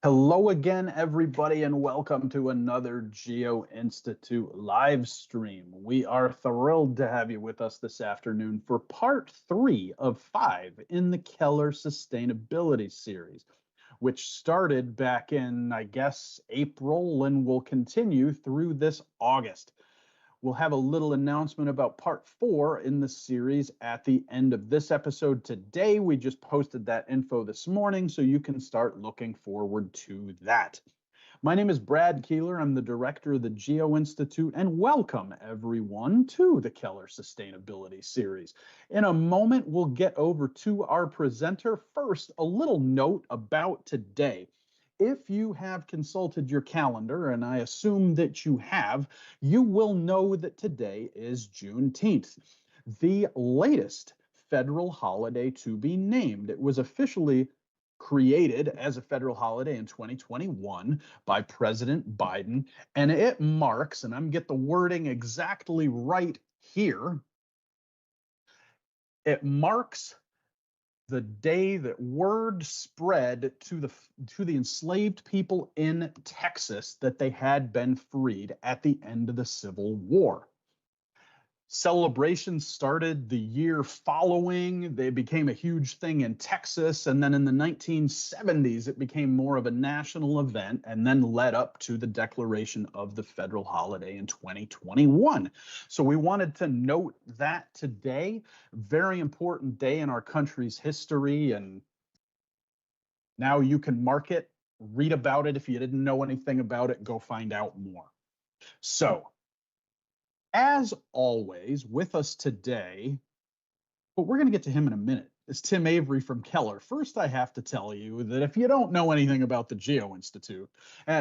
Hello again, everybody, and welcome to another Geo-Institute live stream. We are thrilled to have you with us this afternoon for part 3 of 5 in the Keller Sustainability Series, which started back in, I guess, April and will continue through this August. We'll have a little announcement about part 4 in the series at the end of this episode today. We just posted that info this morning, so you can start looking forward to that. My name is Brad Keeler. I'm the director of the Geo-Institute, and welcome everyone to the Keller Sustainability Series. In a moment, we'll get over to our presenter. First, a little note about today. If you have consulted your calendar, and I assume that you have, you will know that today is Juneteenth, the latest federal holiday to be named. It was officially created as a federal holiday in 2021 by President Biden, and it marks, and I'm get the wording exactly right here, it marks the day that word spread to the enslaved people in Texas that they had been freed at the end of the Civil War. Celebrations started the year following. They became a huge thing in Texas, and then in the 1970s, it became more of a national event and then led up to the declaration of the federal holiday in 2021. So we wanted to note that today, very important day in our country's history, and now you can mark it, read about it. If you didn't know anything about it, go find out more. So, as always, with us today, but we're going to get to him in a minute, is Tim Avery from Keller. First, I have to tell you that if you don't know anything about the Geo-Institute,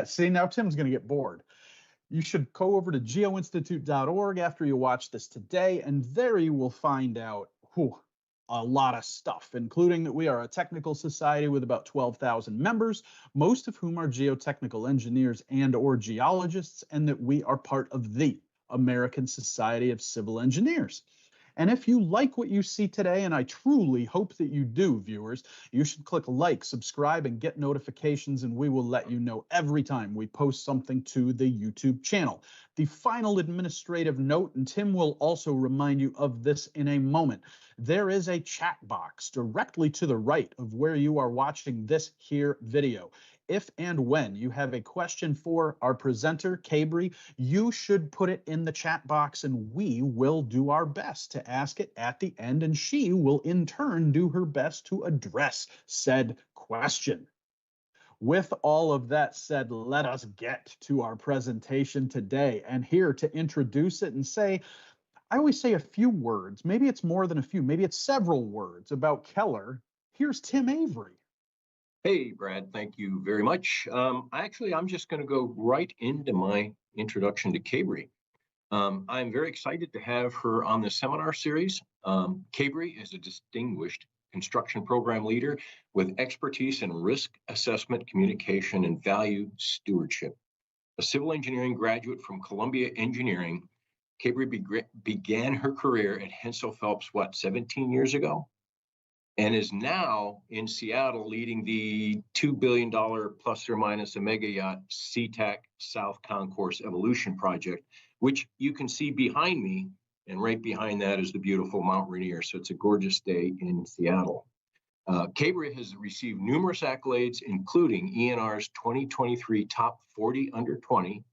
see, now Tim's going to get bored. You should go over to geoinstitute.org after you watch this today, and there you will find out a lot of stuff, including that we are a technical society with about 12,000 members, most of whom are geotechnical engineers and or geologists, and that we are part of the American Society of Civil Engineers. And if you like what you see today, and I truly hope that you do, viewers, you should click like, subscribe, and get notifications, and we will let you know every time we post something to the YouTube channel. The final administrative note, and Tim will also remind you of this in a moment, there is a chat box directly to the right of where you are watching this here video. If and when you have a question for our presenter, Kabri, you should put it in the chat box and we will do our best to ask it at the end, and she will in turn do her best to address said question. With all of that said, let us get to our presentation today. And here to introduce it and say, I always say a few words, maybe it's more than a few, maybe it's several words about Keller. Here's Tim Avery. Hey, Brad, thank you very much. I'm just going to go right into my introduction to Kabri. I'm very excited to have her on the seminar series. Kabri is a distinguished construction program leader with expertise in risk assessment, communication, and value stewardship. A civil engineering graduate from Columbia Engineering, Kabri began her career at Hensel Phelps, 17 years ago? And is now in Seattle leading the $2 billion plus or minus a mega yacht SeaTac South Concourse Evolution Project, which you can see behind me. And right behind that is the beautiful Mount Rainier. So it's a gorgeous day in Seattle. Kabri has received numerous accolades, including ENR's 2023 Top 40 Under 20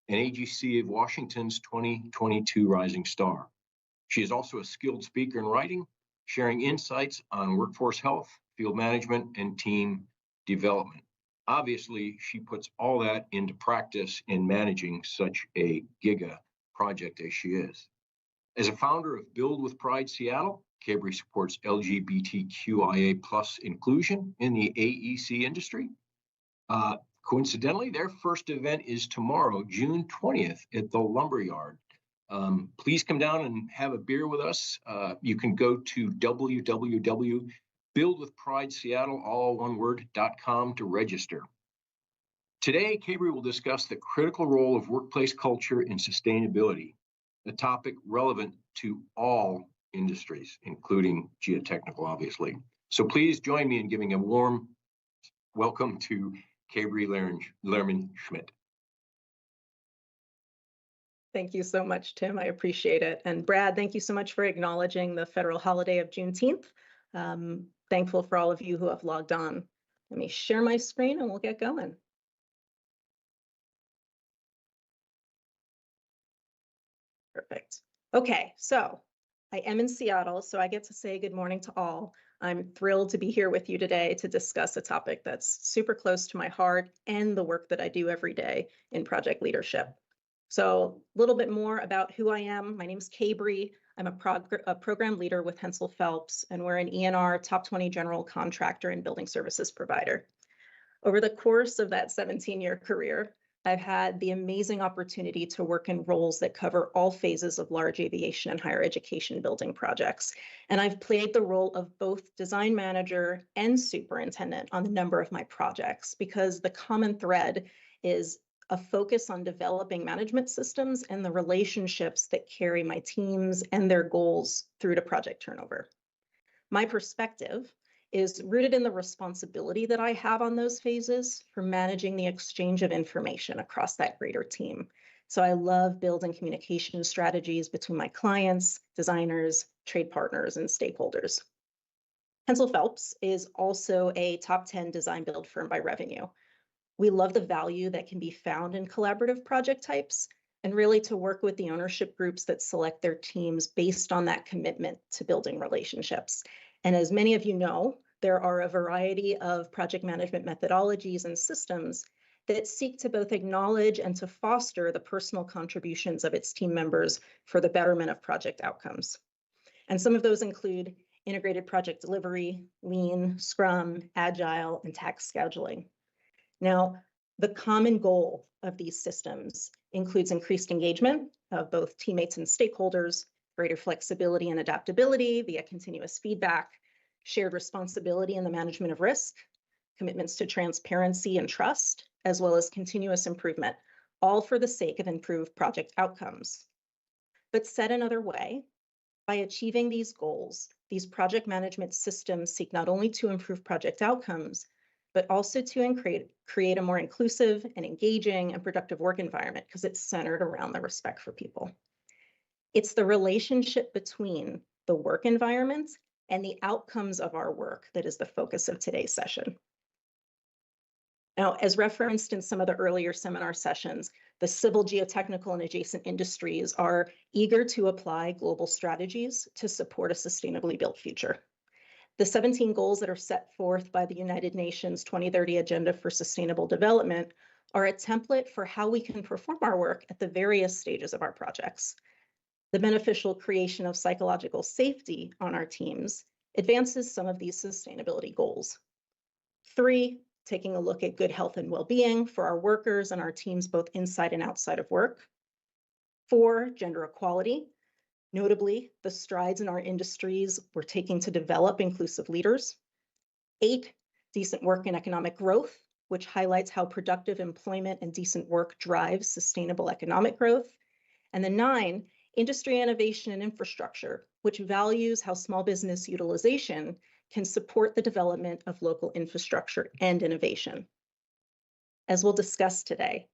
and AGC of Washington's 2022 Rising Star. She is also a skilled speaker in writing, sharing insights on workforce health, field management, and team development. Obviously, she puts all that into practice in managing such a giga project as she is. As a founder of Build with Pride Seattle, Kabri supports LGBTQIA plus inclusion in the AEC industry. Coincidentally, their first event is tomorrow, June 20th at the Lumberyard. Please come down and have a beer with us. You can go to www.buildwithprideseattle.com to register. Today, Kabri will discuss the critical role of workplace culture in sustainability, a topic relevant to all industries, including geotechnical, obviously. So please join me in giving a warm welcome to Kabri Lehrman-Schmid. Thank you so much, Tim. I appreciate it. And Brad, thank you so much for acknowledging the federal holiday of Juneteenth. Thankful for all of you who have logged on. Let me share my screen and we'll get going. Perfect. Okay, so I am in Seattle, so I get to say good morning to all. I'm thrilled to be here with you today to discuss a topic that's super close to my heart and the work that I do every day in project leadership. So a little bit more about who I am. My name is Kabri. I'm a program leader with Hensel Phelps, and we're an ENR top 20 general contractor and building services provider. Over the course of that 17-year career, I've had the amazing opportunity to work in roles that cover all phases of large aviation and higher education building projects. And I've played the role of both design manager and superintendent on a number of my projects because the common thread is a focus on developing management systems and the relationships that carry my teams and their goals through to project turnover. My perspective is rooted in the responsibility that I have on those phases for managing the exchange of information across that greater team. So I love building communication strategies between my clients, designers, trade partners, and stakeholders. Hensel Phelps is also a top 10 design build firm by revenue. We love the value that can be found in collaborative project types and really to work with the ownership groups that select their teams based on that commitment to building relationships. And as many of you know, there are a variety of project management methodologies and systems that seek to both acknowledge and to foster the personal contributions of its team members for the betterment of project outcomes. And some of those include integrated project delivery, lean, scrum, agile, and task scheduling. Now, the common goal of these systems includes increased engagement of both teammates and stakeholders, greater flexibility and adaptability via continuous feedback, shared responsibility in the management of risk, commitments to transparency and trust, as well as continuous improvement, all for the sake of improved project outcomes. But said another way, by achieving these goals, these project management systems seek not only to improve project outcomes, but also to create a more inclusive and engaging and productive work environment because it's centered around the respect for people. It's the relationship between the work environment and the outcomes of our work that is the focus of today's session. Now, as referenced in some of the earlier seminar sessions, the civil, geotechnical, and adjacent industries are eager to apply global strategies to support a sustainably built future. The 17 goals that are set forth by the United Nations 2030 Agenda for Sustainable Development are a template for how we can perform our work at the various stages of our projects. The beneficial creation of psychological safety on our teams advances some of these sustainability goals. 3, taking a look at good health and well-being for our workers and our teams both inside and outside of work. 4, gender equality. Notably, the strides in our industries we're taking to develop inclusive leaders. 8, decent work and economic growth, which highlights how productive employment and decent work drives sustainable economic growth. And then 9, industry innovation and infrastructure, which values how small business utilization can support the development of local infrastructure and innovation. As we'll discuss today,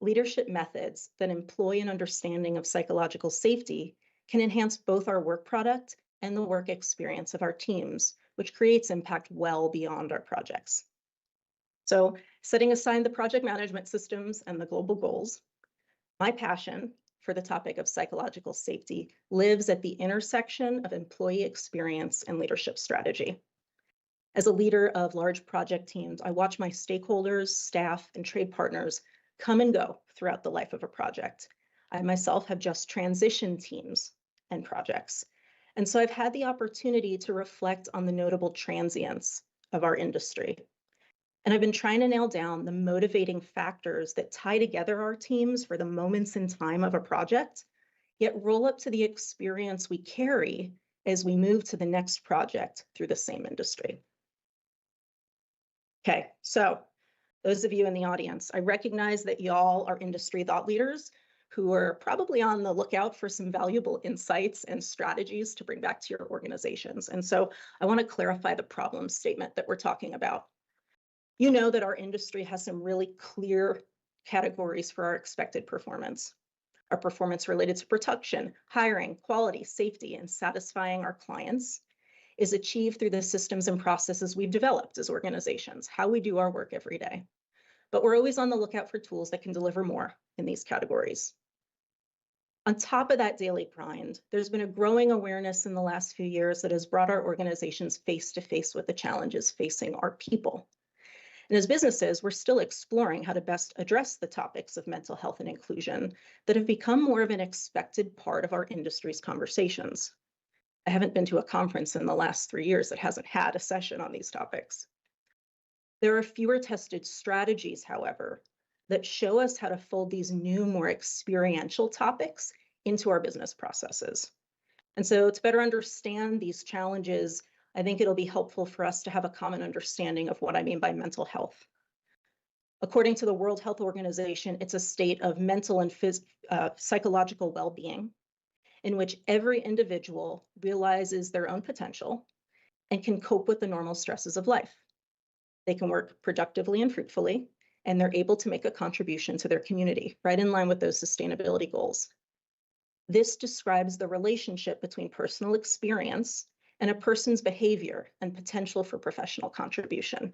leadership methods that employ an understanding of psychological safety can enhance both our work product and the work experience of our teams, which creates impact well beyond our projects. So, setting aside the project management systems and the global goals, my passion for the topic of psychological safety lives at the intersection of employee experience and leadership strategy. As a leader of large project teams, I watch my stakeholders, staff, and trade partners come and go throughout the life of a project. I myself have just transitioned teams and projects. And so I've had the opportunity to reflect on the notable transience of our industry. And I've been trying to nail down the motivating factors that tie together our teams for the moments in time of a project, yet roll up to the experience we carry as we move to the next project through the same industry. Okay, so those of you in the audience, I recognize that y'all are industry thought leaders who are probably on the lookout for some valuable insights and strategies to bring back to your organizations. And so I want to clarify the problem statement that we're talking about. You know that our industry has some really clear categories for our expected performance. Our performance related to production, hiring, quality, safety, and satisfying our clients is achieved through the systems and processes we've developed as organizations, how we do our work every day. But we're always on the lookout for tools that can deliver more in these categories. On top of that daily grind, there's been a growing awareness in the last few years that has brought our organizations face to face with the challenges facing our people. And as businesses, we're still exploring how to best address the topics of mental health and inclusion that have become more of an expected part of our industry's conversations. I haven't been to a conference in the last 3 years that hasn't had a session on these topics. There are fewer tested strategies, however, that show us how to fold these new, more experiential topics into our business processes. And so to better understand these challenges, I think it'll be helpful for us to have a common understanding of what I mean by mental health. According to the World Health Organization, it's a state of mental and psychological well-being in which every individual realizes their own potential and can cope with the normal stresses of life. They can work productively and fruitfully, and they're able to make a contribution to their community, right in line with those sustainability goals. This describes the relationship between personal experience and a person's behavior and potential for professional contribution.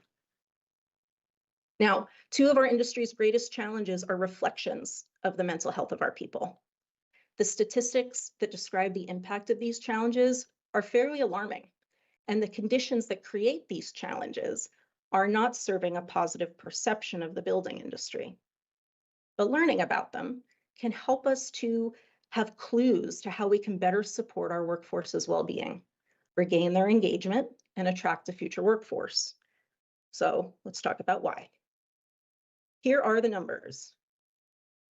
Now, two of our industry's greatest challenges are reflections of the mental health of our people. The statistics that describe the impact of these challenges are fairly alarming, and the conditions that create these challenges are not serving a positive perception of the building industry. But learning about them can help us to have clues to how we can better support our workforce's well-being, regain their engagement, and attract a future workforce. So let's talk about why. Here are the numbers.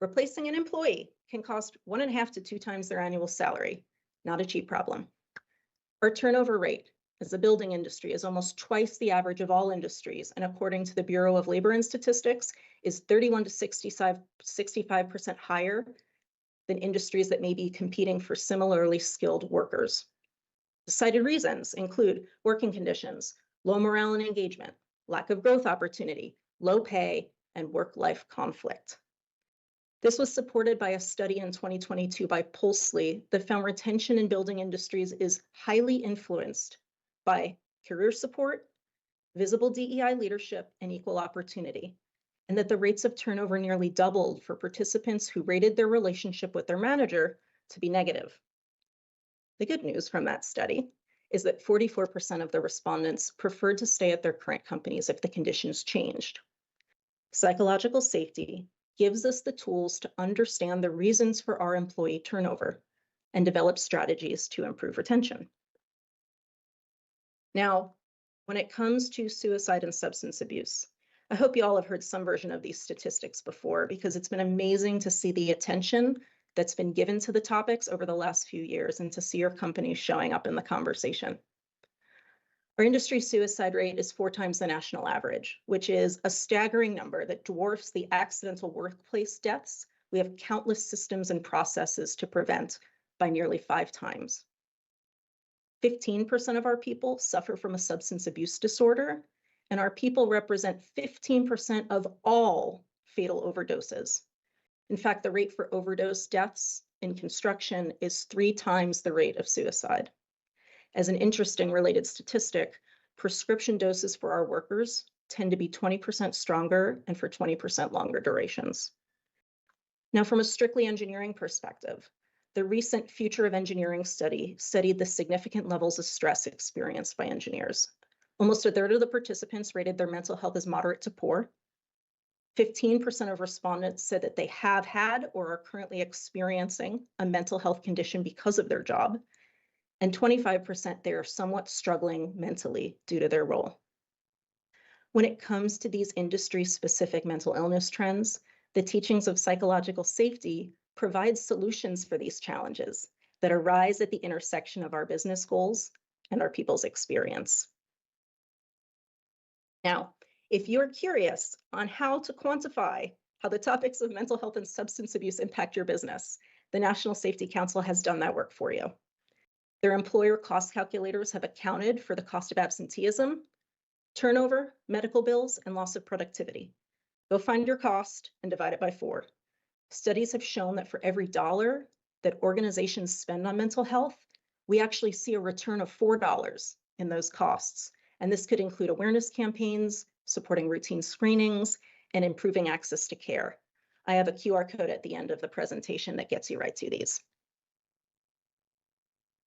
Replacing an employee can cost 1.5 to 2 times their annual salary. Not a cheap problem. Our turnover rate as the building industry is almost twice the average of all industries, and according to the Bureau of Labor and Statistics, is 31 to 65% higher than industries that may be competing for similarly skilled workers. The cited reasons include working conditions, low morale and engagement, lack of growth opportunity, low pay, and work-life conflict. This was supported by a study in 2022 by Pulsley that found retention in building industries is highly influenced by career support, visible DEI leadership, and equal opportunity, and that the rates of turnover nearly doubled for participants who rated their relationship with their manager to be negative. The good news from that study is that 44% of the respondents preferred to stay at their current companies if the conditions changed. Psychological safety gives us the tools to understand the reasons for our employee turnover and develop strategies to improve retention. Now, when it comes to suicide and substance abuse, I hope you all have heard some version of these statistics before because it's been amazing to see the attention that's been given to the topics over the last few years and to see your companies showing up in the conversation. Our industry suicide rate is 4 times the national average, which is a staggering number that dwarfs the accidental workplace deaths we have countless systems and processes to prevent by nearly 5 times. 15% of our people suffer from a substance abuse disorder, and our people represent 15% of all fatal overdoses. In fact, the rate for overdose deaths in construction is 3 times the rate of suicide. As an interesting related statistic, prescription doses for our workers tend to be 20% stronger and for 20% longer durations. Now, from a strictly engineering perspective, the recent Future of Engineering study studied the significant levels of stress experienced by engineers. Almost 1/3 of the participants rated their mental health as moderate to poor. 15% of respondents said that they have had or are currently experiencing a mental health condition because of their job. And 25% they are somewhat struggling mentally due to their role. When it comes to these industry-specific mental illness trends, the teachings of psychological safety provide solutions for these challenges that arise at the intersection of our business goals and our people's experience. Now, if you're curious on how to quantify how the topics of mental health and substance abuse impact your business, the National Safety Council has done that work for you. Their employer cost calculators have accounted for the cost of absenteeism, Turnover, medical bills, and loss of productivity. Go find your cost and divide it by 4. Studies have shown that for every dollar that organizations spend on mental health, we actually see a return of $4 in those costs. And this could include awareness campaigns, supporting routine screenings, and improving access to care. I have a QR code at the end of the presentation that gets you right to these.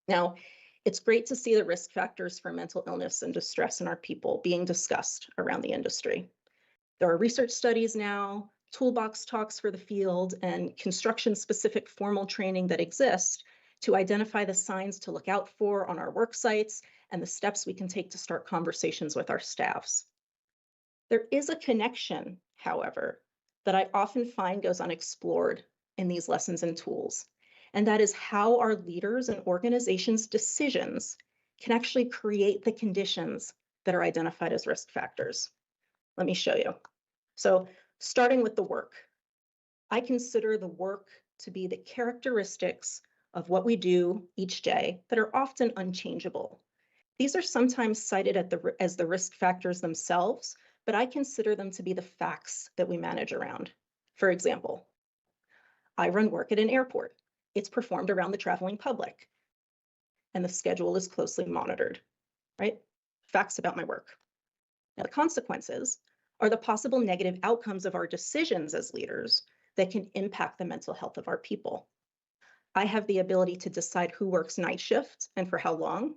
Now, it's great to see the risk factors for mental illness and distress in our people being discussed around the industry. There are research studies now, toolbox talks for the field, and construction-specific formal training that exist to identify the signs to look out for on our work sites and the steps we can take to start conversations with our staffs. There is a connection, however, that I often find goes unexplored in these lessons and tools, and that is how our leaders and organizations' decisions can actually create the conditions that are identified as risk factors. Let me show you. So starting with the work, I consider the work to be the characteristics of what we do each day that are often unchangeable. These are sometimes cited as the risk factors themselves, but I consider them to be the facts that we manage around. For example, I run work at an airport. It's performed around the traveling public, and the schedule is closely monitored, right? Facts about my work. Now, the consequences are the possible negative outcomes of our decisions as leaders that can impact the mental health of our people. I have the ability to decide who works night shift and for how long,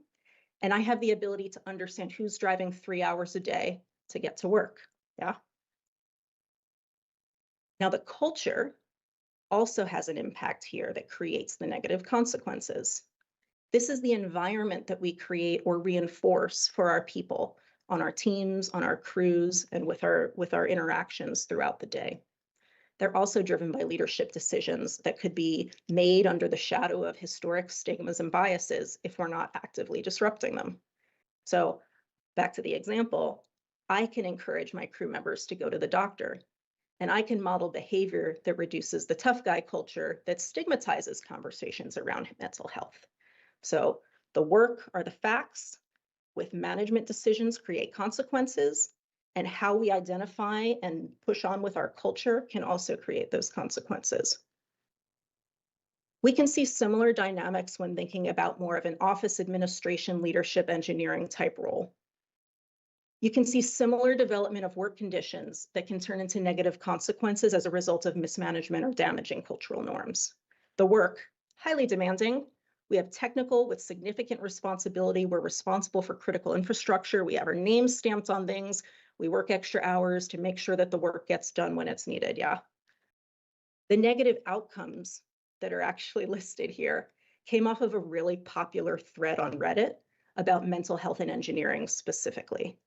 and I have the ability to understand who's driving 3 hours a day to get to work, yeah? Now, the culture also has an impact here that creates the negative consequences. This is the environment that we create or reinforce for our people on our teams, on our crews, and with our interactions throughout the day. They're also driven by leadership decisions that could be made under the shadow of historic stigmas and biases if we're not actively disrupting them. So back to the example, I can encourage my crew members to go to the doctor, and I can model behavior that reduces the tough guy culture that stigmatizes conversations around mental health. So the work are the facts, with management decisions create consequences, and how we identify and push on with our culture can also create those consequences. We can see similar dynamics when thinking about more of an office administration, leadership, engineering type role. You can see similar development of work conditions that can turn into negative consequences as a result of mismanagement or damaging cultural norms. The work, highly demanding. We have technical with significant responsibility. We're responsible for critical infrastructure. We have our names stamped on things. We work extra hours to make sure that the work gets done when it's needed, yeah. The negative outcomes that are actually listed here came off of a really popular thread on Reddit about mental health and engineering specifically.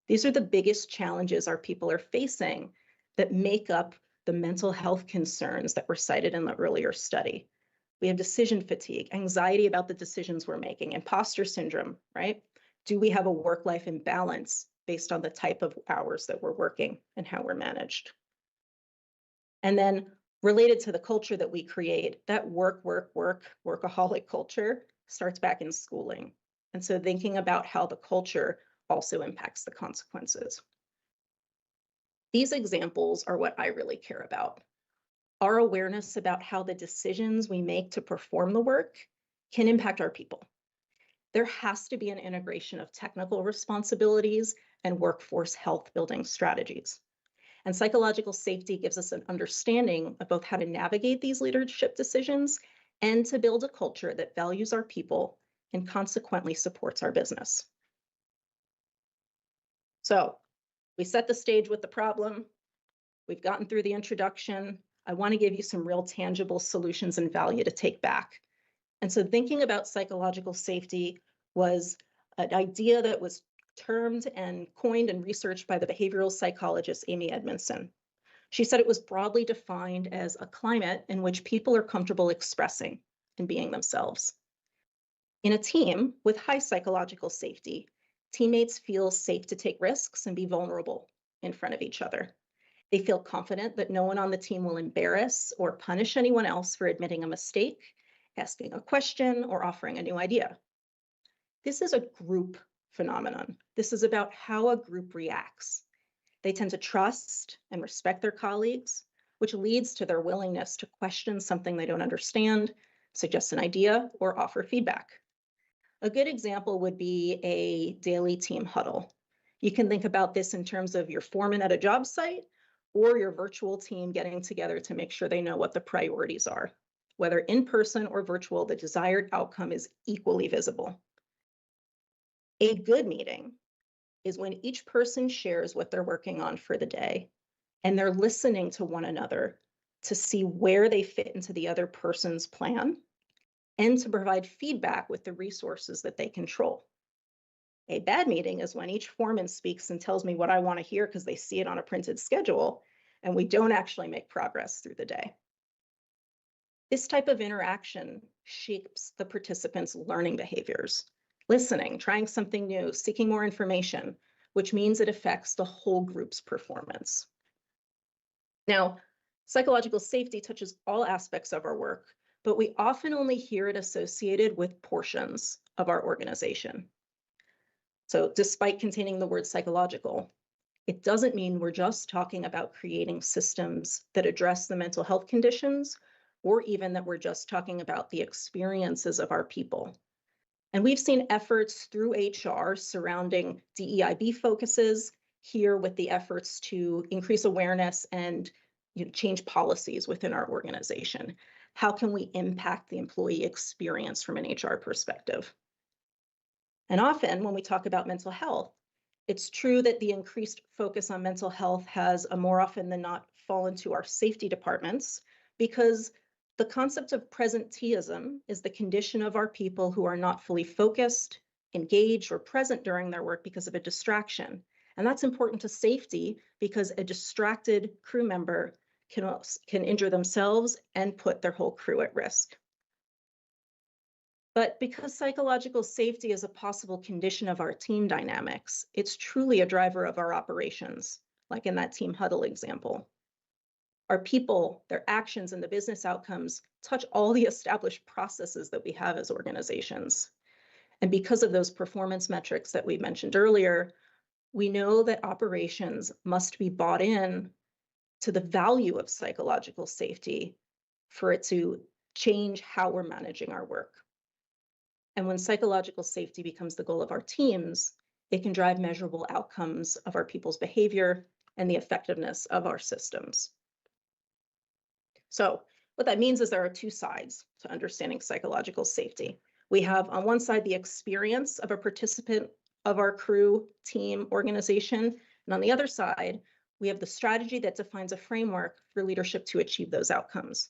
These are the biggest challenges our people are facing that make up the mental health concerns that were cited in the earlier study. We have decision fatigue, anxiety about the decisions we're making, imposter syndrome, right? Do we have a work-life imbalance based on the type of hours that we're working and how we're managed? And then related to the culture that we create, that workaholic culture starts back in schooling. And so thinking about how the culture also impacts the consequences. These examples are what I really care about. Our awareness about how the decisions we make to perform the work can impact our people. There has to be an integration of technical responsibilities and workforce health building strategies. And psychological safety gives us an understanding of both how to navigate these leadership decisions and to build a culture that values our people and consequently supports our business. So we set the stage with the problem. We've gotten through the introduction. I want to give you some real tangible solutions and value to take back. And so thinking about psychological safety was an idea that was termed and coined and researched by the behavioral psychologist Amy Edmondson. She said it was broadly defined as a climate in which people are comfortable expressing and being themselves. In a team with high psychological safety, teammates feel safe to take risks and be vulnerable in front of each other. They feel confident that no one on the team will embarrass or punish anyone else for admitting a mistake, asking a question, or offering a new idea. This is a group phenomenon. This is about how a group reacts. They tend to trust and respect their colleagues, which leads to their willingness to question something they don't understand, suggest an idea, or offer feedback. A good example would be a daily team huddle. You can think about this in terms of your foreman at a job site or your virtual team getting together to make sure they know what the priorities are. Whether in person or virtual, the desired outcome is equally visible. A good meeting is when each person shares what they're working on for the day, and they're listening to one another to see where they fit into the other person's plan and to provide feedback with the resources that they control. A bad meeting is when each foreman speaks and tells me what I want to hear because they see it on a printed schedule, and we don't actually make progress through the day. This type of interaction shapes the participants' learning behaviors, listening, trying something new, seeking more information, which means it affects the whole group's performance. Now, psychological safety touches all aspects of our work, but we often only hear it associated with portions of our organization. So despite containing the word psychological, it doesn't mean we're just talking about creating systems that address the mental health conditions, or even that we're just talking about the experiences of our people. And we've seen efforts through HR surrounding DEIB focuses here with the efforts to increase awareness and change policies within our organization. How can we impact the employee experience from an HR perspective? And often when we talk about mental health, it's true that the increased focus on mental health has more often than not fallen to our safety departments, because the concept of presenteeism is the condition of our people who are not fully focused, engaged, or present during their work because of a distraction. And that's important to safety because a distracted crew member can injure themselves and put their whole crew at risk. But because psychological safety is a possible condition of our team dynamics, it's truly a driver of our operations, like in that team huddle example. Our people, their actions, and the business outcomes touch all the established processes that we have as organizations. And because of those performance metrics that we mentioned earlier, we know that operations must be bought in to the value of psychological safety for it to change how we're managing our work. And when psychological safety becomes the goal of our teams, it can drive measurable outcomes of our people's behavior and the effectiveness of our systems. So what that means is there are two sides to understanding psychological safety. We have on one side the experience of a participant of our crew, team, organization, and on the other side, we have the strategy that defines a framework for leadership to achieve those outcomes.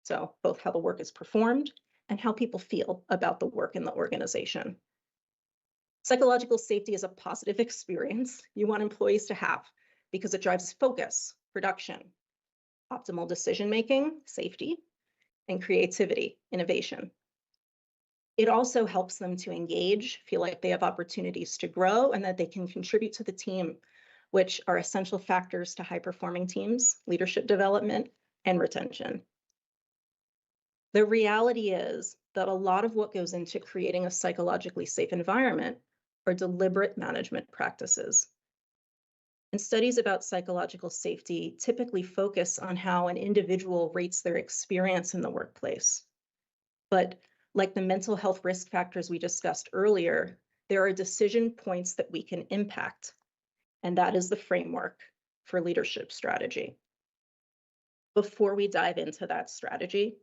So both how the work is performed and how people feel about the work in the organization. Psychological safety is a positive experience you want employees to have because it drives focus, production, optimal decision-making, safety, and creativity, innovation. It also helps them to engage, feel like they have opportunities to grow, and that they can contribute to the team, which are essential factors to high-performing teams, leadership development, and retention. The reality is that a lot of what goes into creating a psychologically safe environment are deliberate management practices. And studies about psychological safety typically focus on how an individual rates their experience in the workplace. But like the mental health risk factors we discussed earlier, there are decision points that we can impact. And that is the framework for leadership strategy. Before we dive into that strategy,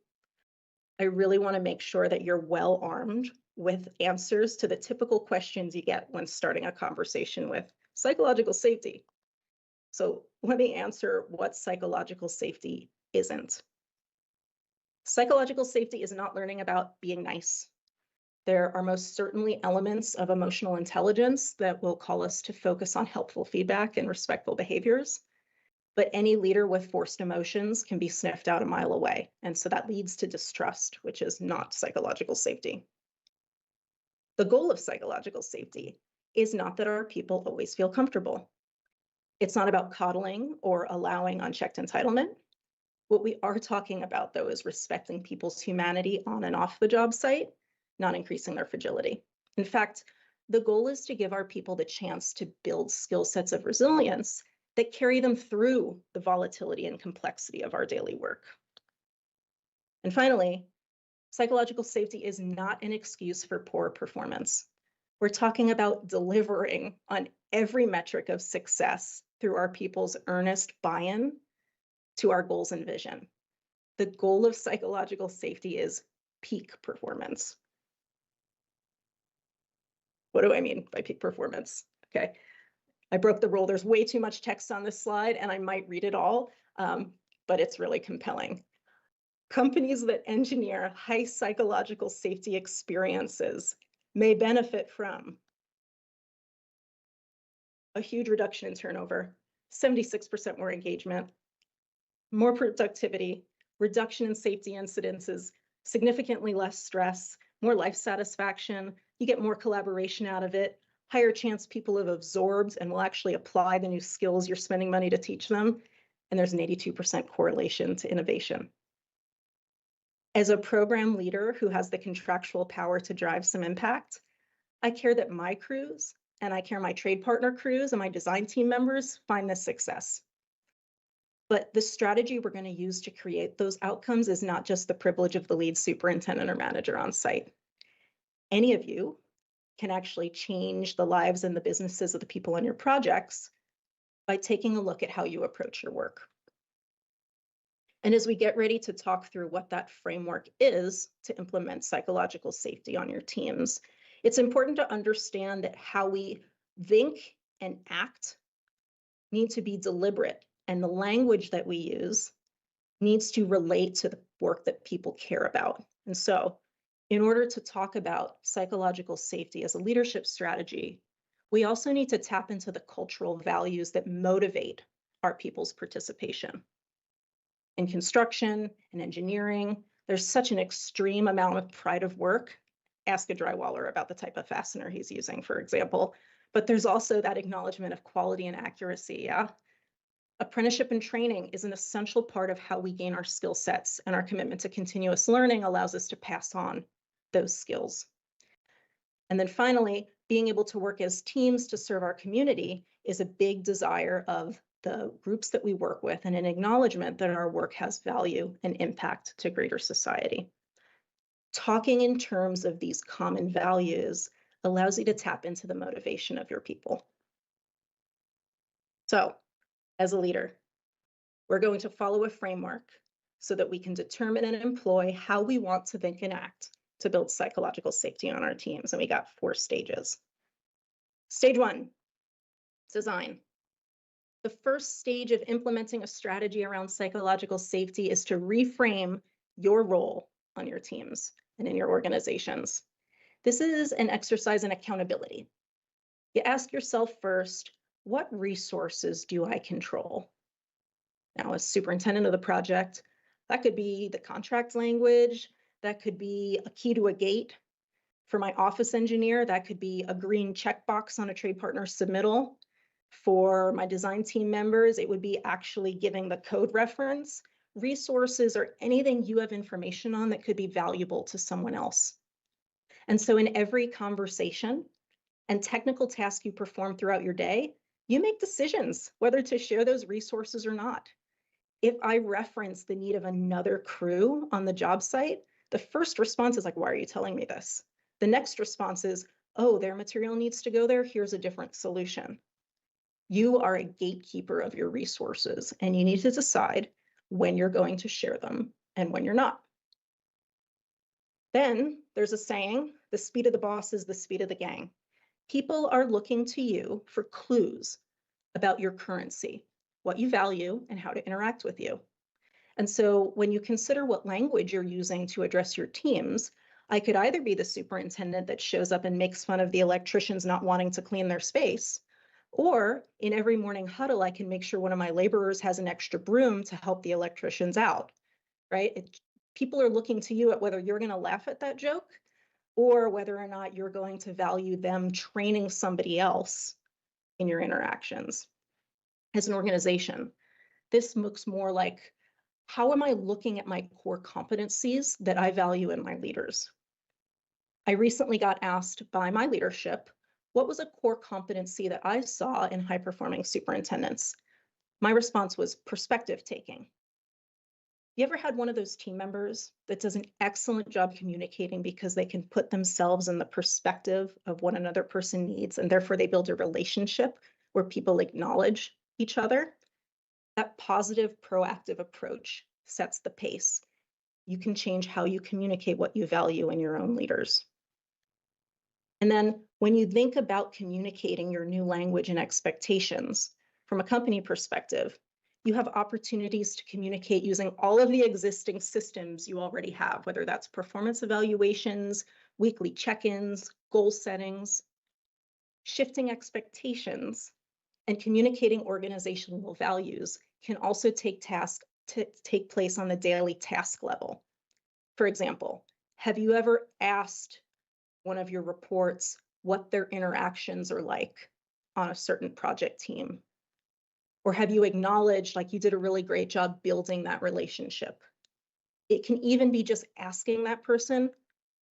I really want to make sure that you're well armed with answers to the typical questions you get when starting a conversation with psychological safety. So let me answer what psychological safety isn't. Psychological safety is not learning about being nice. There are most certainly elements of emotional intelligence that will call us to focus on helpful feedback and respectful behaviors. But any leader with forced emotions can be sniffed out a mile away. And so that leads to distrust, which is not psychological safety. The goal of psychological safety is not that our people always feel comfortable. It's not about coddling or allowing unchecked entitlement. What we are talking about, though, is respecting people's humanity on and off the job site, not increasing their fragility. In fact, the goal is to give our people the chance to build skill sets of resilience that carry them through the volatility and complexity of our daily work. And finally, psychological safety is not an excuse for poor performance. We're talking about delivering on every metric of success through our people's earnest buy-in to our goals and vision. The goal of psychological safety is peak performance. What do I mean by peak performance? Okay, I broke the rule. There's way too much text on this slide, and I might read it all, but it's really compelling. Companies that engineer high psychological safety experiences may benefit from a huge reduction in turnover, 76% more engagement, more productivity, reduction in safety incidences, significantly less stress, more life satisfaction. You get more collaboration out of it, higher chance people have absorbed and will actually apply the new skills you're spending money to teach them. And there's an 82% correlation to innovation. As a program leader who has the contractual power to drive some impact, I care that my crews, and I care my trade partner crews and my design team members find this success. But the strategy we're going to use to create those outcomes is not just the privilege of the lead superintendent or manager on site. Any of you can actually change the lives and the businesses of the people on your projects by taking a look at how you approach your work. And as we get ready to talk through what that framework is to implement psychological safety on your teams, it's important to understand that how we think and act need to be deliberate, and the language that we use needs to relate to the work that people care about. And so, in order to talk about psychological safety as a leadership strategy, we also need to tap into the cultural values that motivate our people's participation. In construction and engineering, there's such an extreme amount of pride of work. Ask a drywaller about the type of fastener he's using, for example. But there's also that acknowledgement of quality and accuracy, yeah? Apprenticeship and training is an essential part of how we gain our skill sets, and our commitment to continuous learning allows us to pass on those skills. And then finally, being able to work as teams to serve our community is a big desire of the groups that we work with, and an acknowledgement that our work has value and impact to greater society. Talking in terms of these common values allows you to tap into the motivation of your people. So, as a leader, we're going to follow a framework so that we can determine and employ how we want to think and act to build psychological safety on our teams. And we got 4 stages. Stage 1, design. The first stage of implementing a strategy around psychological safety is to reframe your role on your teams and in your organizations. This is an exercise in accountability. You ask yourself first, what resources do I control? Now, as superintendent of the project, that could be the contract language, that could be a key to a gate. For my office engineer, that could be a green checkbox on a trade partner submittal. For my design team members, it would be actually giving the code reference, resources, or anything you have information on that could be valuable to someone else. And so in every conversation and technical task you perform throughout your day, you make decisions whether to share those resources or not. If I reference the need of another crew on the job site, the first response is like, why are you telling me this? The next response is, oh, their material needs to go there. Here's a different solution. You are a gatekeeper of your resources, and you need to decide when you're going to share them and when you're not. Then there's a saying, the speed of the boss is the speed of the gang. People are looking to you for clues about your currency, what you value, and how to interact with you. And so when you consider what language you're using to address your teams, I could either be the superintendent that shows up and makes fun of the electricians not wanting to clean their space, or in every morning huddle, I can make sure one of my laborers has an extra broom to help the electricians out, right? People are looking to you at whether you're going to laugh at that joke or whether or not you're going to value them training somebody else in your interactions. As an organization, this looks more like, how am I looking at my core competencies that I value in my leaders? I recently got asked by my leadership, what was a core competency that I saw in high-performing superintendents? My response was perspective taking. You ever had one of those team members that does an excellent job communicating because they can put themselves in the perspective of what another person needs, and therefore they build a relationship where people acknowledge each other? That positive, proactive approach sets the pace. You can change how you communicate what you value in your own leaders. And then when you think about communicating your new language and expectations, from a company perspective, you have opportunities to communicate using all of the existing systems you already have, whether that's performance evaluations, weekly check-ins, goal settings. Shifting expectations and communicating organizational values can also take place on the daily task level. For example, have you ever asked one of your reports what their interactions are like on a certain project team? Or have you acknowledged, like, you did a really great job building that relationship? It can even be just asking that person,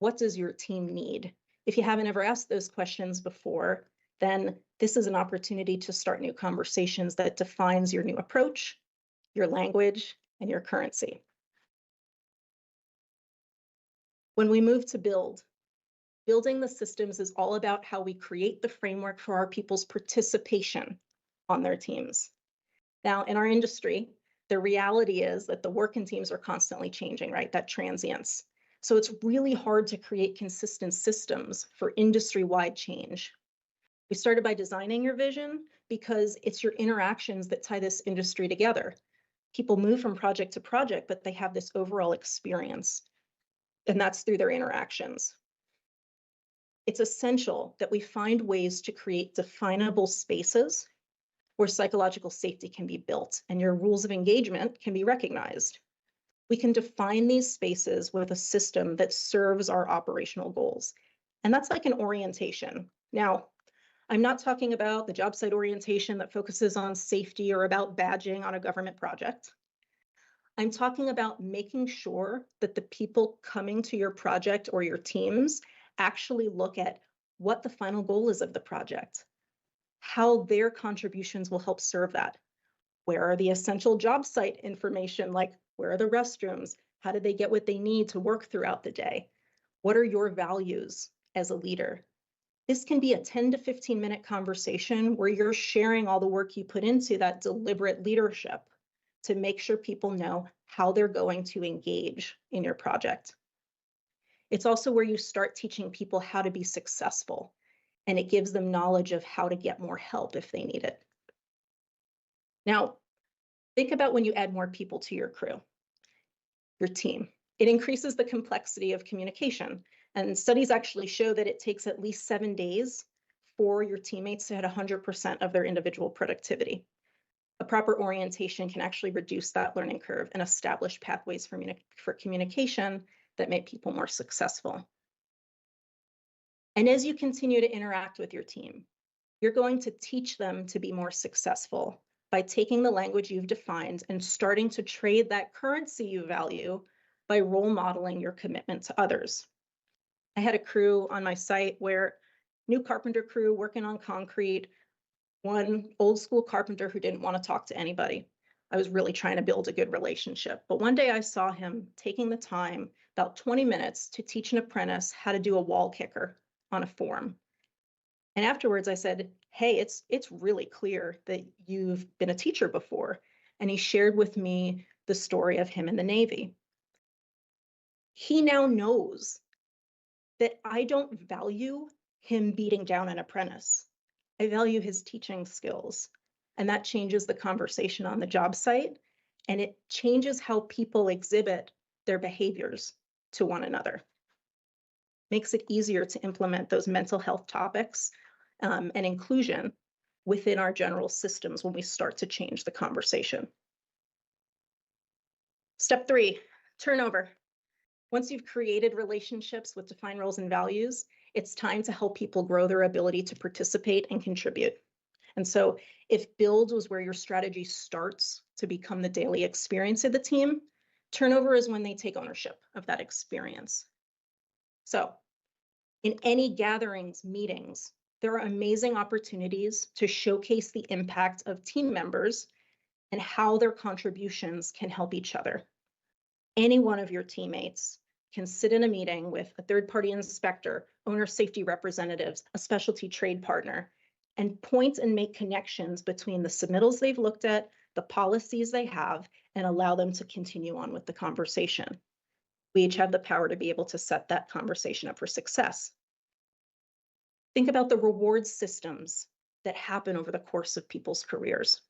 what does your team need? If you haven't ever asked those questions before, then this is an opportunity to start new conversations that defines your new approach, your language, and your currency. When we move to building the systems is all about how we create the framework for our people's participation on their teams. Now, in our industry, the reality is that the work in teams are constantly changing, right? That transience. So it's really hard to create consistent systems for industry-wide change. We started by designing your vision because it's your interactions that tie this industry together. People move from project to project, but they have this overall experience, and that's through their interactions. It's essential that we find ways to create definable spaces where psychological safety can be built and your rules of engagement can be recognized. We can define these spaces with a system that serves our operational goals. And that's like an orientation. Now, I'm not talking about the job site orientation that focuses on safety or about badging on a government project. I'm talking about making sure that the people coming to your project or your teams actually look at what the final goal is of the project, how their contributions will help serve that. Where are the essential job site information, like where are the restrooms? How do they get what they need to work throughout the day? What are your values as a leader? This can be a 10 to 15-minute conversation where you're sharing all the work you put into that deliberate leadership to make sure people know how they're going to engage in your project. It's also where you start teaching people how to be successful, and it gives them knowledge of how to get more help if they need it. Now, think about when you add more people to your crew, your team. It increases the complexity of communication. And studies actually show that it takes at least 7 days for your teammates to hit 100% of their individual productivity. A proper orientation can actually reduce that learning curve and establish pathways for communication that make people more successful. And as you continue to interact with your team, you're going to teach them to be more successful by taking the language you've defined and starting to trade that currency you value by role modeling your commitment to others. I had a crew on my site where new carpenter crew working on concrete, one old school carpenter who didn't want to talk to anybody. I was really trying to build a good relationship. But one day I saw him taking the time, about 20 minutes, to teach an apprentice how to do a wall kicker on a form. And afterwards I said, hey, it's really clear that you've been a teacher before. And he shared with me the story of him in the Navy. He now knows that I don't value him beating down an apprentice. I value his teaching skills. And that changes the conversation on the job site, and it changes how people exhibit their behaviors to one another. Makes it easier to implement those mental health topics and inclusion within our general systems when we start to change the conversation. Step 3, turnover. Once you've created relationships with defined roles and values, it's time to help people grow their ability to participate and contribute. And so if build was where your strategy starts to become the daily experience of the team, turnover is when they take ownership of that experience. So in any gatherings, meetings, there are amazing opportunities to showcase the impact of team members and how their contributions can help each other. Any one of your teammates can sit in a meeting with a third-party inspector, owner safety representatives, a specialty trade partner, and point and make connections between the submittals they've looked at, the policies they have, and allow them to continue on with the conversation. We each have the power to be able to set that conversation up for success. Think about the reward systems that happen over the course of people's careers.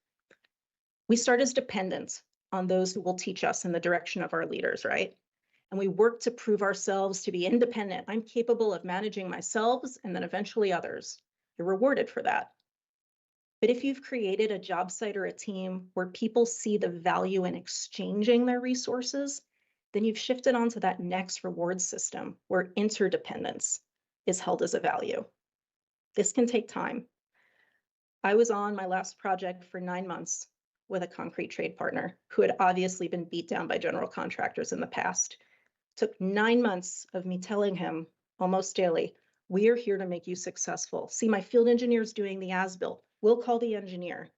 We start as dependents on those who will teach us in the direction of our leaders, right? And we work to prove ourselves to be independent. I'm capable of managing myself and then eventually others. You're rewarded for that. But if you've created a job site or a team where people see the value in exchanging their resources, then you've shifted onto that next reward system where interdependence is held as a value. This can take time. I was on my last project for 9 months with a concrete trade partner who had obviously been beat down by general contractors in the past. It took 9 months of me telling him almost daily, we are here to make you successful. See, my field engineer's doing the as-built. We'll call the engineer.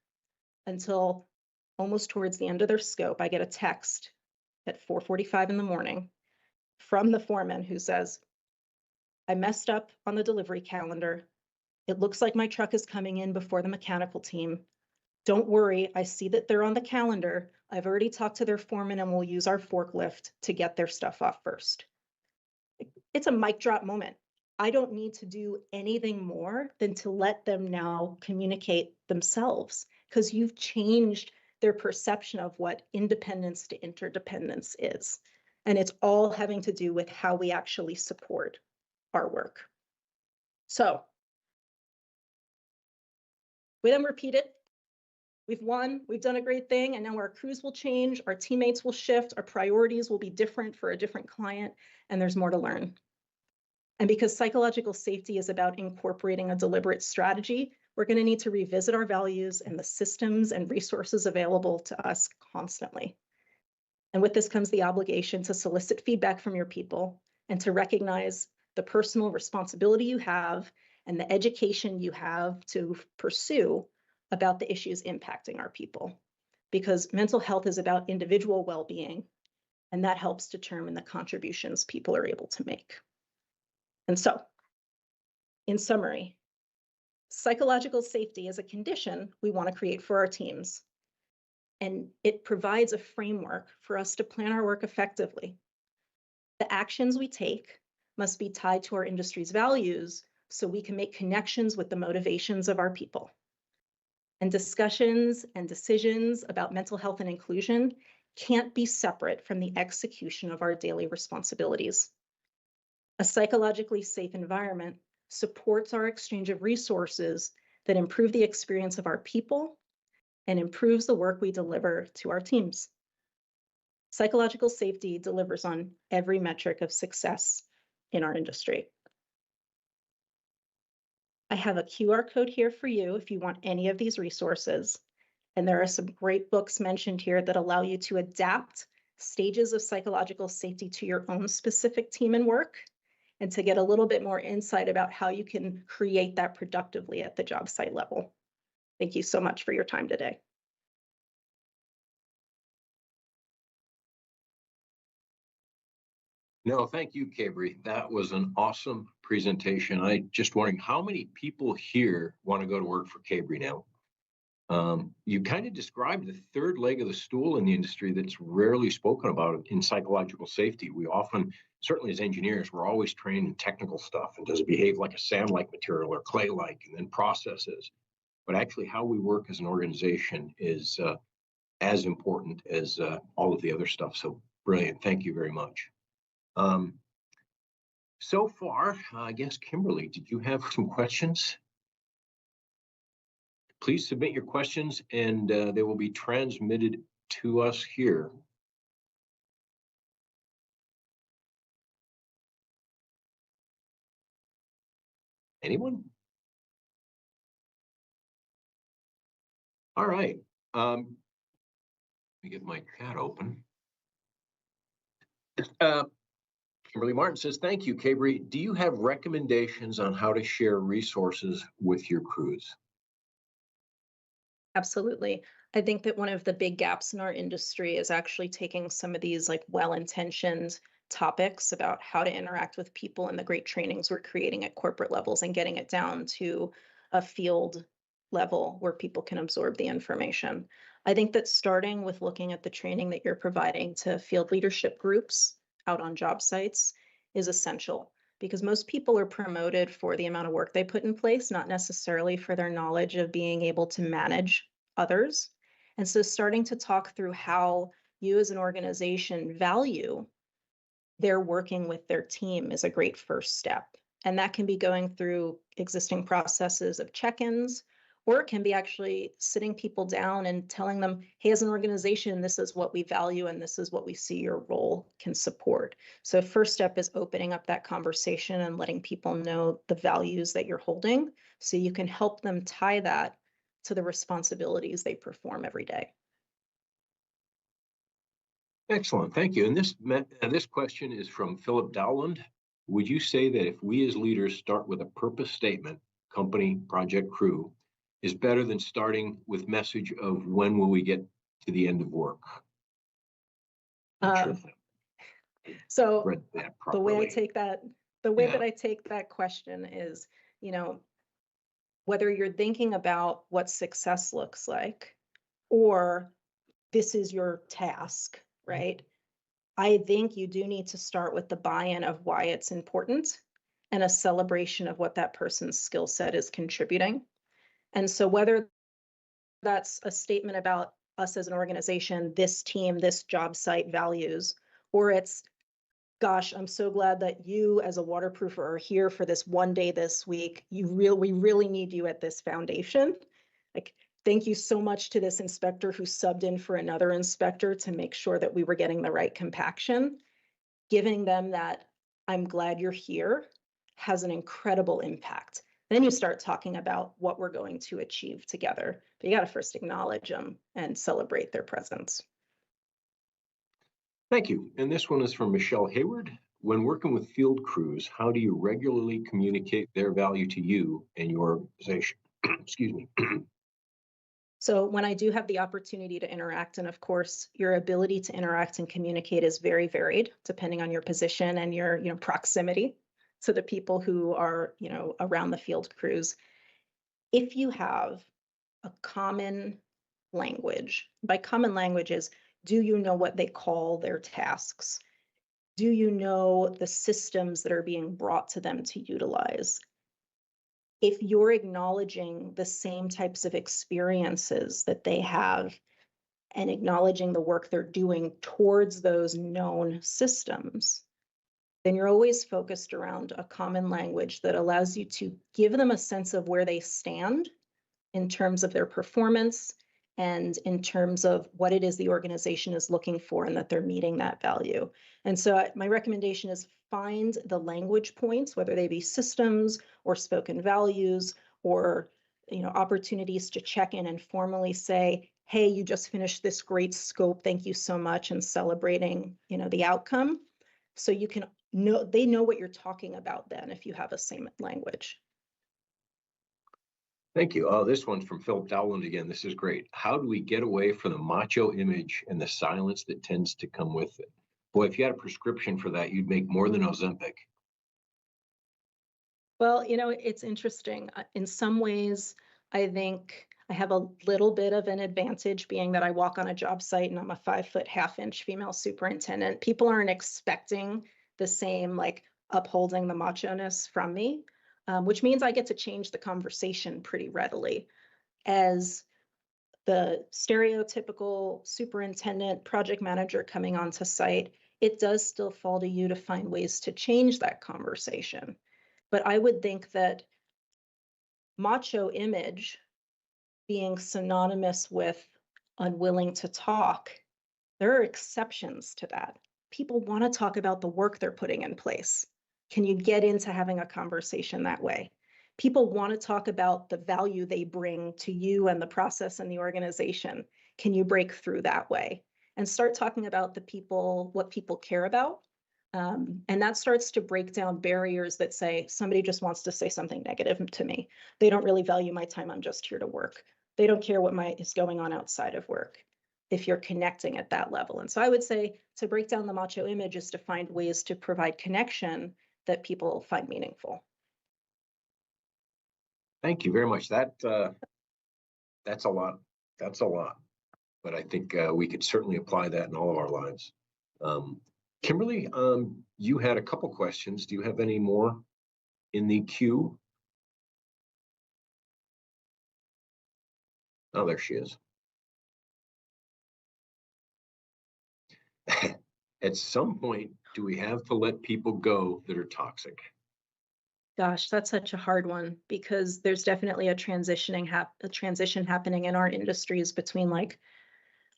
Until almost towards the end of their scope, I get a text at 4:45 in the morning from the foreman who says, I messed up on the delivery calendar. It looks like my truck is coming in before the mechanical team. Don't worry, I see that they're on the calendar. I've already talked to their foreman and we'll use our forklift to get their stuff off first. It's a mic drop moment. I don't need to do anything more than to let them now communicate themselves because you've changed their perception of what independence to interdependence is. And it's all having to do with how we actually support our work. So we then repeat it. We've won, we've done a great thing, and now our crews will change, our teammates will shift, our priorities will be different for a different client, and there's more to learn. And because psychological safety is about incorporating a deliberate strategy, we're going to need to revisit our values and the systems and resources available to us constantly. And with this comes the obligation to solicit feedback from your people and to recognize the personal responsibility you have and the education you have to pursue about the issues impacting our people. Because mental health is about individual well-being, and that helps determine the contributions people are able to make. And so, in summary, psychological safety is a condition we want to create for our teams, and it provides a framework for us to plan our work effectively. The actions we take must be tied to our industry's values so we can make connections with the motivations of our people. And discussions and decisions about mental health and inclusion can't be separate from the execution of our daily responsibilities. A psychologically safe environment supports our exchange of resources that improve the experience of our people and improves the work we deliver to our teams. Psychological safety delivers on every metric of success in our industry. I have a QR code here for you if you want any of these resources. And there are some great books mentioned here that allow you to adapt stages of psychological safety to your own specific team and work, and to get a little bit more insight about how you can create that productively at the job site level. Thank you so much for your time today. No, thank you, Kabri. That was an awesome presentation. I just wondering how many people here want to go to work for Kabri now? You kind of described the third leg of the stool in the industry that's rarely spoken about in psychological safety. We often, certainly as engineers, we're always trained in technical stuff and does it behave like a sand-like material or clay-like, and then processes. But actually how we work as an organization is as important as all of the other stuff. So brilliant. Thank you very much. So far, I guess, Kimberly, did you have some questions? Please submit your questions and they will be transmitted to us here. Anyone? All right. Let me get my chat open. Kimberly Martin says, thank you, Kabri. Do you have recommendations on how to share resources with your crews? Absolutely. I think that one of the big gaps in our industry is actually taking some of these like well-intentioned topics about how to interact with people and the great trainings we're creating at corporate levels and getting it down to a field level where people can absorb the information. I think that starting with looking at the training that you're providing to field leadership groups out on job sites is essential, because most people are promoted for the amount of work they put in place, not necessarily for their knowledge of being able to manage others. And so starting to talk through how you as an organization value their working with their team is a great first step. And that can be going through existing processes of check-ins, or it can be actually sitting people down and telling them, hey, as an organization, this is what we value and this is what we see your role can support. So first step is opening up that conversation and letting people know the values that you're holding so you can help them tie that to the responsibilities they perform every day. Excellent, thank you. And this question is from Philip Dowland. Would you say that if we as leaders start with a purpose statement, company, project, crew, is better than starting with message of when will we get to the end of work? So the way I take that, that I take that question is, whether you're thinking about what success looks like, or this is your task, right? I think you do need to start with the buy-in of why it's important and a celebration of what that person's skill set is contributing. And so whether that's a statement about us as an organization, this team, this job site values, or it's, gosh, I'm so glad that you as a waterproofer are here for this one day this week. We really need you at this foundation. Like, thank you so much to this inspector who subbed in for another inspector to make sure that we were getting the right compaction. Giving them that I'm glad you're here has an incredible impact. Then you start talking about what we're going to achieve together. But you got to first acknowledge them and celebrate their presence. Thank you. And this one is from Michelle Hayward. When working with field crews, how do you regularly communicate their value to you and your organization? Excuse me. So when I do have the opportunity to interact, and of course, your ability to interact and communicate is very varied depending on your position and your proximity to the people who are around the field crews. If you have a common language, by common languages, do you know what they call their tasks? Do you know the systems that are being brought to them to utilize? If you're acknowledging the same types of experiences that they have and acknowledging the work they're doing towards those known systems, then you're always focused around a common language that allows you to give them a sense of where they stand in terms of their performance and in terms of what it is the organization is looking for and that they're meeting that value. And so my recommendation is find the language points, whether they be systems or spoken values or opportunities to check in and formally say, hey, you just finished this great scope, thank you so much, and celebrating the outcome. So you can know, they know what you're talking about then if you have a same language. Thank you. Oh, this one's from Philip Dowland again. This is great. How do we get away from the macho image and the silence that tends to come with it? Boy, if you had a prescription for that, you'd make more than Ozempic. Well, it's interesting. In some ways, I think I have a little bit of an advantage being that I walk on a job site and I'm a 5'1/2" female superintendent. People aren't expecting the same upholding the macho-ness from me. Which means I get to change the conversation pretty readily. As the stereotypical superintendent, project manager coming onto site, it does still fall to you to find ways to change that conversation. But I would think that macho image being synonymous with unwilling to talk, there are exceptions to that. People want to talk about the work they're putting in place. Can you get into having a conversation that way? People want to talk about the value they bring to you and the process and the organization. Can you break through that way? And start talking about the people, what people care about, And that starts to break down barriers that say somebody just wants to say something negative to me. They don't really value my time. I'm just here to work. They don't care what is going on outside of work if you're connecting at that level. And so I would say to break down the macho image is to find ways to provide connection that people find meaningful. Thank you very much. That's a lot. That's a lot. But I think we could certainly apply that in all of our lives. Kimberly, you had a couple questions. Do you have any more in the queue? Oh, there she is. At some point, do we have to let people go that are toxic? Gosh, that's such a hard one because there's definitely a transition happening in our industries between like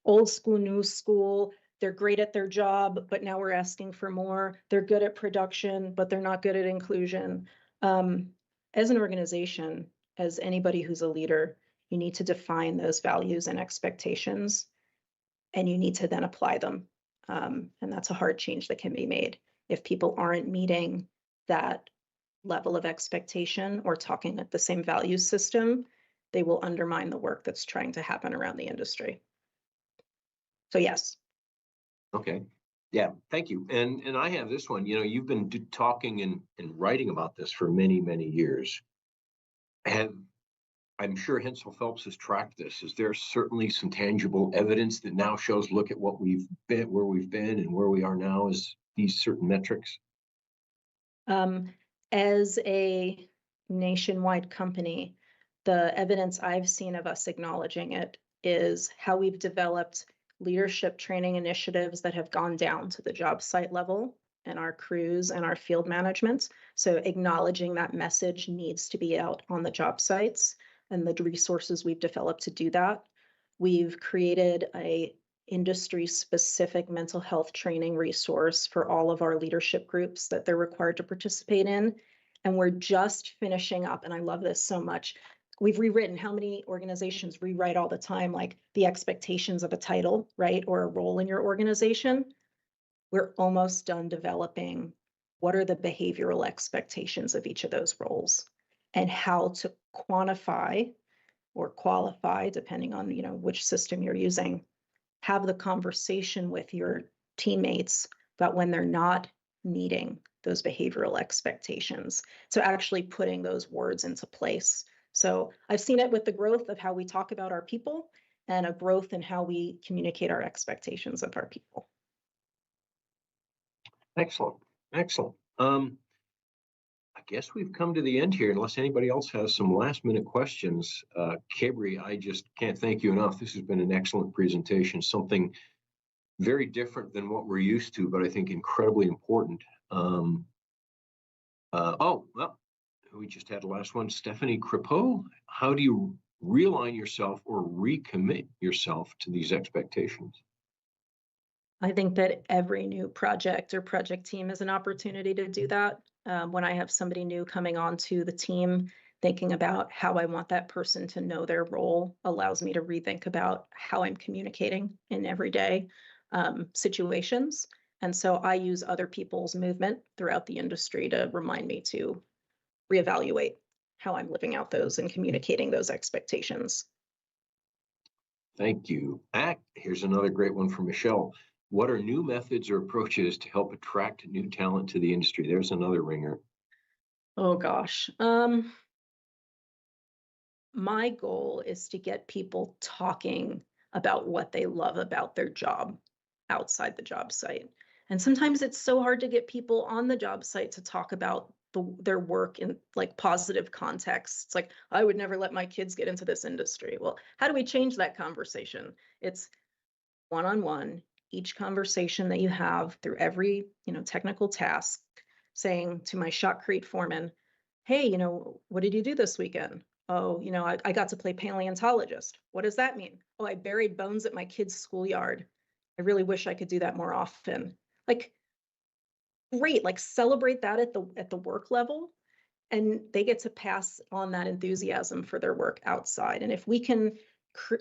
old school, new school. They're great at their job, but now we're asking for more. They're good at production, but they're not good at inclusion. As an organization, as anybody who's a leader, you need to define those values and expectations, and you need to then apply them. And that's a hard change that can be made. If people aren't meeting that level of expectation or talking at the same value system, they will undermine the work that's trying to happen around the industry. So yes. Okay. Yeah, thank you. And I have this one. You know, you've been talking and writing about this for many, many years. I'm sure Hensel Phelps has tracked this. Is there certainly some tangible evidence that now shows, look at what we've been, where we've been, and where we are now as these certain metrics? As a nationwide company, the evidence I've seen of us acknowledging it is how we've developed leadership training initiatives that have gone down to the job site level and our crews and our field management. So acknowledging that message needs to be out on the job sites and the resources we've developed to do that. We've created a industry-specific mental health training resource for all of our leadership groups that they're required to participate in. And we're just finishing up, and I love this so much. We've rewritten, how many organizations rewrite all the time, like the expectations of a title, right? Or a role in your organization. We're almost done developing what are the behavioral expectations of each of those roles and how to quantify or qualify, depending on, you know, which system you're using, have the conversation with your teammates about when they're not meeting those behavioral expectations. So actually putting those words into place. So I've seen it with the growth of how we talk about our people and a growth in how we communicate our expectations of our people. Excellent. Excellent. I guess we've come to the end here, unless anybody else has some last minute questions. Kabri, I just can't thank you enough. This has been an excellent presentation, something very different than what we're used to, but I think incredibly important. Oh, well, we just had the last one, Stephanie Crepeau. How do you realign yourself or recommit yourself to these expectations? I think that every new project or project team is an opportunity to do that. When I have somebody new coming onto the team, thinking about how I want that person to know their role allows me to rethink about how I'm communicating in everyday situations. And so I use other people's movement throughout the industry to remind me to reevaluate how I'm living out those and communicating those expectations. Thank you. Here's another great one from Michelle. What are new methods or approaches to help attract new talent to the industry? There's another ringer. Oh gosh. My goal is to get people talking about what they love about their job outside the job site. And sometimes it's so hard to get people on the job site to talk about their work in like positive contexts. It's like, I would never let my kids get into this industry. Well, how do we change that conversation? It's one-on-one, each conversation that you have through every, technical task, saying to my shotcrete foreman, hey, what did you do this weekend? Oh, I got to play paleontologist. What does that mean? Oh, I buried bones at my kid's schoolyard. I really wish I could do that more often. Like, great, like celebrate that at the work level, and they get to pass on that enthusiasm for their work outside. And if we can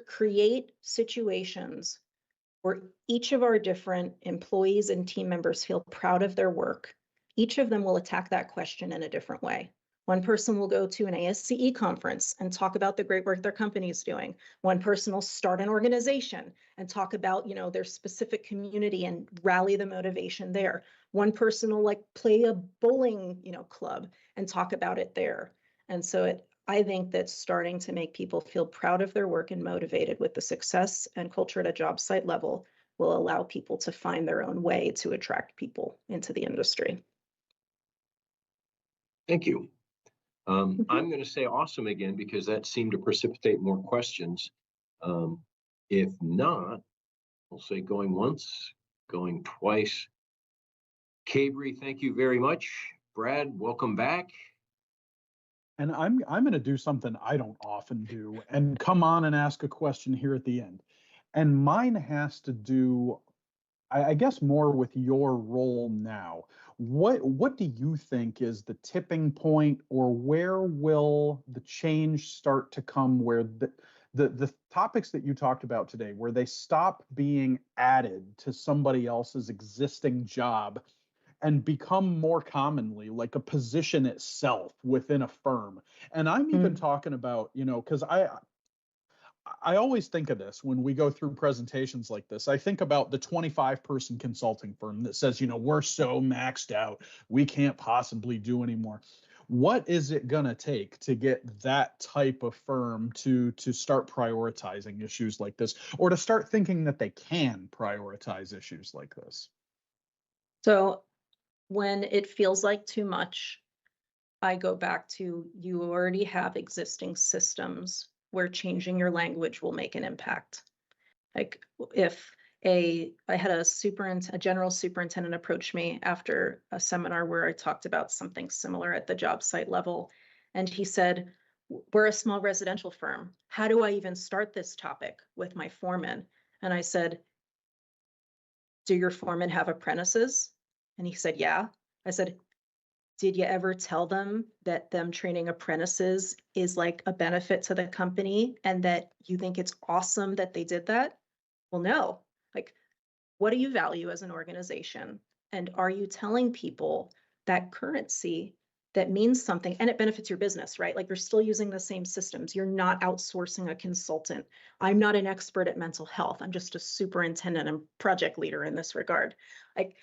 create situations where each of our different employees and team members feel proud of their work. Each of them will attack that question in a different way. One person will go to an ASCE conference and talk about the great work their company is doing. One person will start an organization and talk about, their specific community and rally the motivation there. One person will like play a bowling, club and talk about it there. And so I think that starting to make people feel proud of their work and motivated with the success and culture at a job site level will allow people to find their own way to attract people into the industry. Thank you. I'm going to say awesome again because that seemed to precipitate more questions. If not, we'll say going once, going twice. Kabri, thank you very much. Brad, welcome back. And I'm going to do something I don't often do and come on and ask a question here at the end. And mine has to do, I guess, more with your role now. What do you think is the tipping point, or where will the change start to come where the topics that you talked about today, where they stop being added to somebody else's existing job and become more commonly like a position itself within a firm? And I'm even talking about, because I always think of this when we go through presentations like this. I think about the 25-person consulting firm that says, we're so maxed out, we can't possibly do anymore. What is it going to take to get that type of firm to start prioritizing issues like this, or to start thinking that they can prioritize issues like this? So when it feels like too much, I go back to, you already have existing systems where changing your language will make an impact. Like if I had a general superintendent approach me after a seminar where I talked about something similar at the job site level. And he said, we're a small residential firm. How do I even start this topic with my foreman? And I said, do your foremen have apprentices? And he said, yeah. I said, did you ever tell them that them training apprentices is like a benefit to the company and that you think it's awesome that they did that? Well, no. Like, what do you value as an organization? And are you telling people that currency that means something and it benefits your business, right? Like, you're still using the same systems. You're not outsourcing a consultant. I'm not an expert at mental health. I'm just a superintendent and project leader in this regard. Like,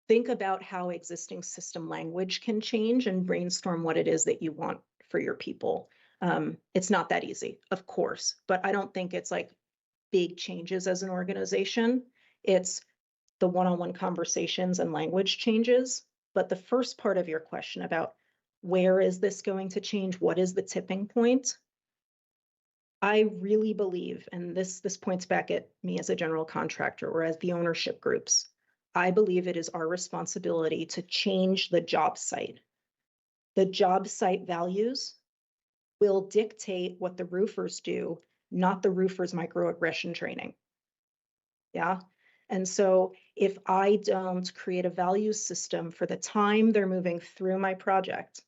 think about how existing system language can change and brainstorm what it is that you want for your people. It's not that easy, of course, but I don't think it's like big changes as an organization. It's the one-on-one conversations and language changes. But the first part of your question about where is this going to change? What is the tipping point? I really believe, and this points back at me as a general contractor or as the ownership groups, I believe it is our responsibility to change the job site. The job site values will dictate what the roofers do, not the roofers' microaggression training. Yeah. And so if I don't create a value system for the time they're moving through my project,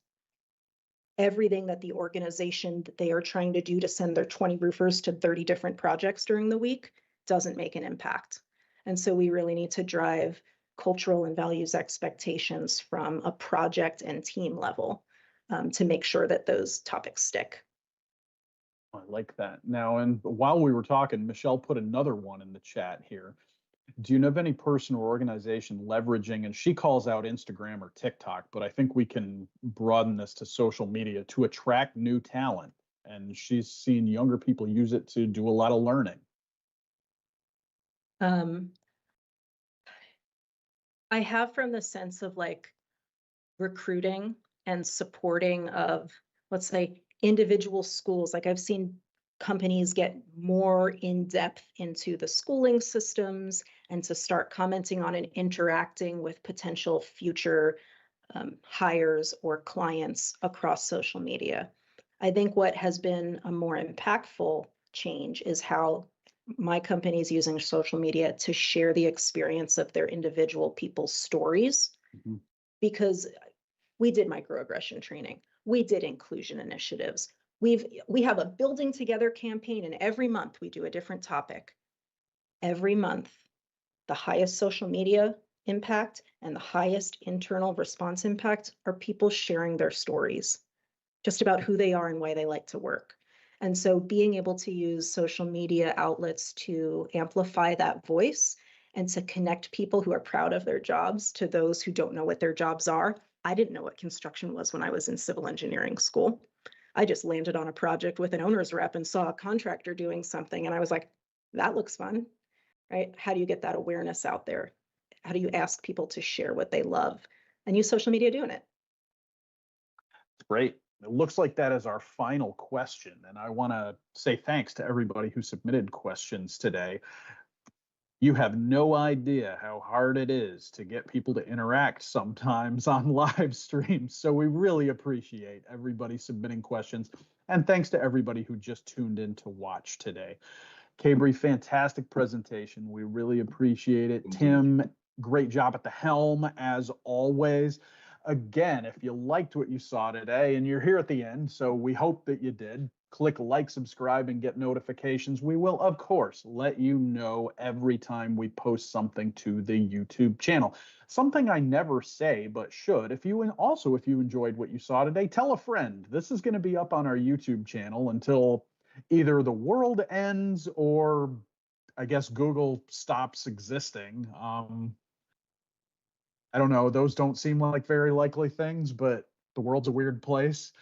everything that the organization that they are trying to do to send their 20 roofers to 30 different projects during the week doesn't make an impact. And so we really need to drive cultural and values expectations from a project and team level to make sure that those topics stick. I like that. Now, and while we were talking, Michelle put another one in the chat here. Do you know of any person or organization leveraging, and she calls out Instagram or TikTok, but I think we can broaden this to social media to attract new talent? And she's seen younger people use it to do a lot of learning. I have, from the sense of like recruiting and supporting of, let's say, individual schools. Like, I've seen companies get more in depth into the schooling systems and to start commenting on and interacting with potential future hires or clients across social media. I think what has been a more impactful change is how my company is using social media to share the experience of their individual people's stories. Mm-hmm. Because we did microaggression training, we did inclusion initiatives, we have a building together campaign, and every month we do a different topic. every month, the highest social media impact and the highest internal response impact are people sharing their stories, just about who they are and why they like to work. And so being able to use social media outlets to amplify that voice and to connect people who are proud of their jobs to those who don't know what their jobs are. I didn't know what construction was when I was in civil engineering school. I just landed on a project with an owner's rep and saw a contractor doing something. And I was like, that looks fun, right? How do you get that awareness out there? How do you ask people to share what they love and use social media doing it? Great. It looks like that is our final question. And I want to say thanks to everybody who submitted questions today. You have no idea how hard it is to get people to interact sometimes on live streams. So we really appreciate everybody submitting questions. And thanks to everybody who just tuned in to watch today. Kabri, fantastic presentation. We really appreciate it. Tim, great job at the helm as always. Again, if you liked what you saw today, and you're here at the end, so we hope that you did, click like, subscribe, and get notifications. We will, of course, let you know every time we post something to the YouTube channel. Something I never say, but should. If you enjoyed what you saw today, tell a friend. This is going to be up on our YouTube channel until either the world ends or I guess Google stops existing. I don't know. Those don't seem like very likely things, but the world's a weird place.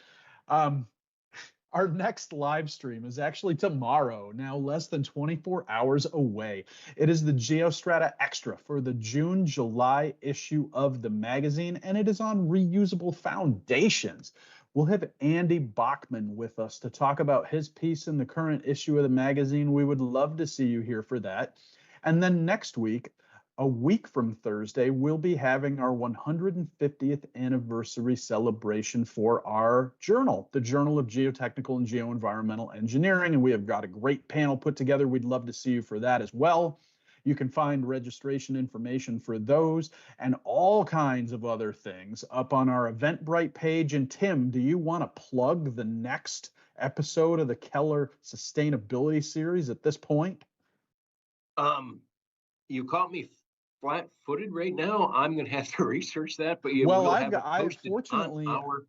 Our next live stream is actually tomorrow, now less than 24 hours away. It is the GeoStrata Extra for the June-July issue of the magazine, and it is on reusable foundations. We'll have Andy Bachman with us to talk about his piece in the current issue of the magazine. We would love to see you here for that. And then next week, a week from Thursday, we'll be having our 150th anniversary celebration for our journal, the Journal of Geotechnical and Geoenvironmental Engineering. And we have got a great panel put together. We'd love to see you for that as well. You can find registration information for those and all kinds of other things up on our Eventbrite page. And Tim, do you want to plug the next episode of the Keller Sustainability Series at this point? You caught me flat-footed right now. I'm going to have to research that, but you well, will I have it posted fortunately, on our...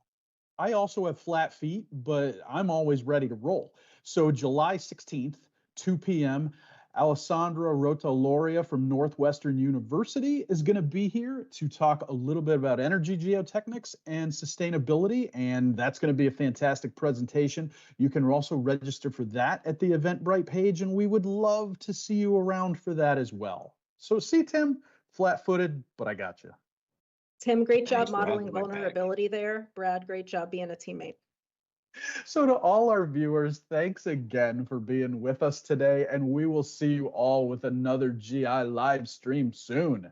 I also have flat feet, but I'm always ready to roll. So July 16th, 2 p.m., Alessandra Rotaloria from Northwestern University is going to be here to talk a little bit about energy geotechnics and sustainability, and that's going to be a fantastic presentation. You can also register for that at the Eventbrite page, and we would love to see you around for that as well. So see, Tim, flat-footed, but I got you. Tim, great job Thanks for having modeling my back. vulnerability there. Brad, great job being a teammate. So to all our viewers, thanks again for being with us today, and we will see you all with another GI live stream soon.